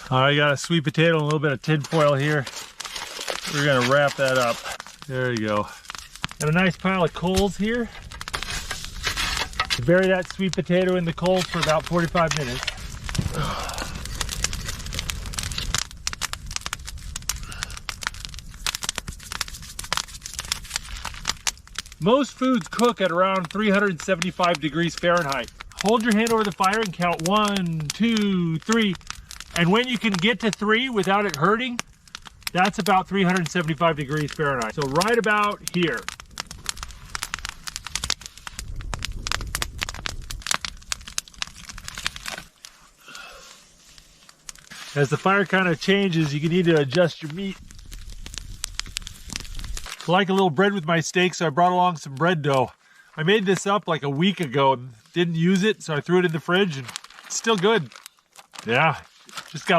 All right, got a sweet potato and a little bit of tin foil here. We're gonna wrap that up. There you go. Got a nice pile of coals here. Bury that sweet potato in the coals for about 45 minutes. Most foods cook at around 375 degrees Fahrenheit. Hold your hand over the fire and count 1, 2, 3. And when you can get to 3 without it hurting, that's about 375 degrees Fahrenheit. So right about here. As the fire kind of changes, you need to adjust your meat. I like a little bread with my steak, so I brought along some bread dough. I made this up like a week ago and didn't use it, so I threw it in the fridge and it's still good. Yeah, just got